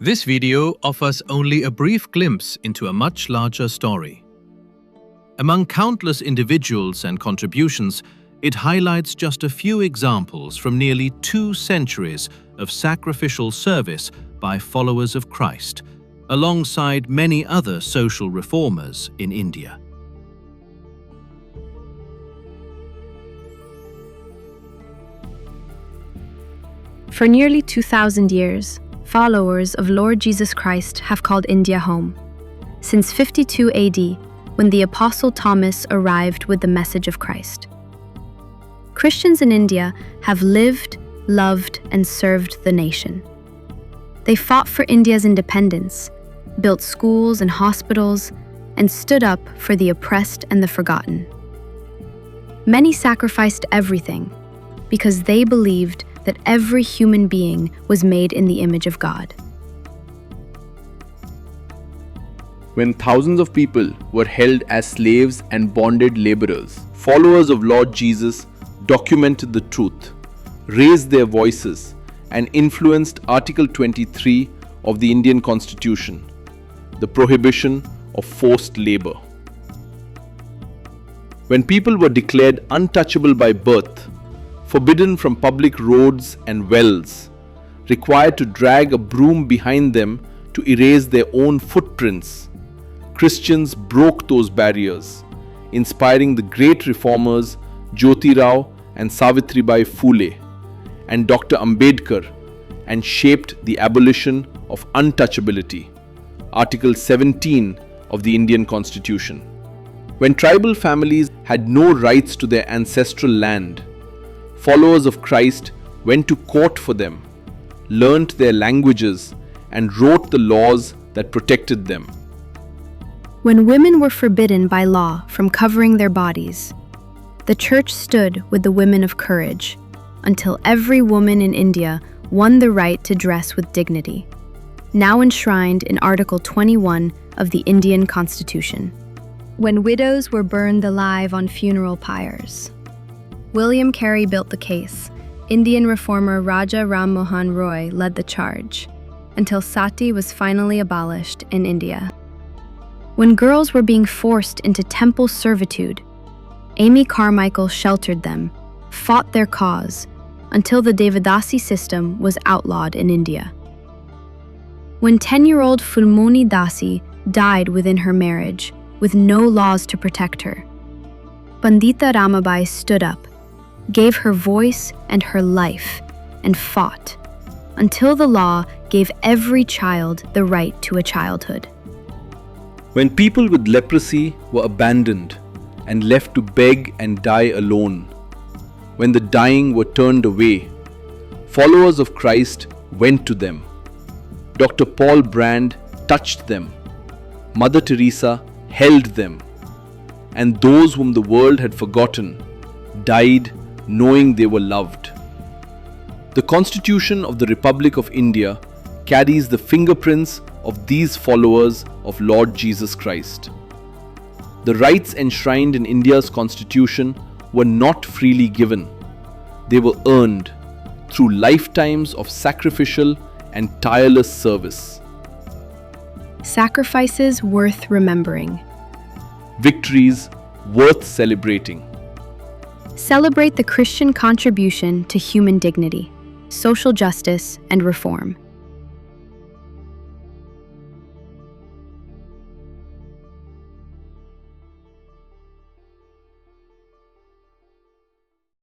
This video offers only a brief glimpse into a much larger story. Among countless individuals and contributions, it highlights just a few examples from nearly 2 centuries of sacrificial service by followers of Christ, alongside many other social reformers in India. For nearly 2,000 years, followers of Lord Jesus Christ have called India home. Since 52 AD, when the Apostle Thomas arrived with the message of Christ. Christians in India have lived, loved, and served the nation. They fought for India's independence, built schools and hospitals, and stood up for the oppressed and the forgotten. Many sacrificed everything because they believed that every human being was made in the image of God. When thousands of people were held as slaves and bonded laborers, followers of Lord Jesus documented the truth, raised their voices, and influenced Article 23 of the Indian Constitution, the prohibition of forced labor. When people were declared untouchable by birth, forbidden from public roads and wells, required to drag a broom behind them to erase their own footprints, Christians broke those barriers, inspiring the great reformers Jyoti Rao and Savitribai Phule and Dr. Ambedkar, and shaped the abolition of untouchability, Article 17 of the Indian Constitution. When tribal families had no rights to their ancestral land, followers of Christ went to court for them, learnt their languages, and wrote the laws that protected them. When women were forbidden by law from covering their bodies, the Church stood with the women of courage until every woman in India won the right to dress with dignity, now enshrined in Article 21 of the Indian Constitution. When widows were burned alive on funeral pyres, William Carey built the case. Indian reformer Raja Ram Mohan Roy led the charge, until sati was finally abolished in India. When girls were being forced into temple servitude, Amy Carmichael sheltered them, fought their cause, until the Devadasi system was outlawed in India. When 10-year-old Fulmoni Dasi died within her marriage, with no laws to protect her, Pandita Ramabai stood up, gave her voice and her life, and fought, until the law gave every child the right to a childhood. When people with leprosy were abandoned and left to beg and die alone, when the dying were turned away, followers of Christ went to them. Dr. Paul Brand touched them. Mother Teresa held them. And those whom the world had forgotten died knowing they were loved. The Constitution of the Republic of India carries the fingerprints of these followers of Lord Jesus Christ. The rights enshrined in India's Constitution were not freely given. They were earned through lifetimes of sacrificial and tireless service. Sacrifices worth remembering. Victories worth celebrating. Celebrate the Christian contribution to human dignity, social justice, and reform.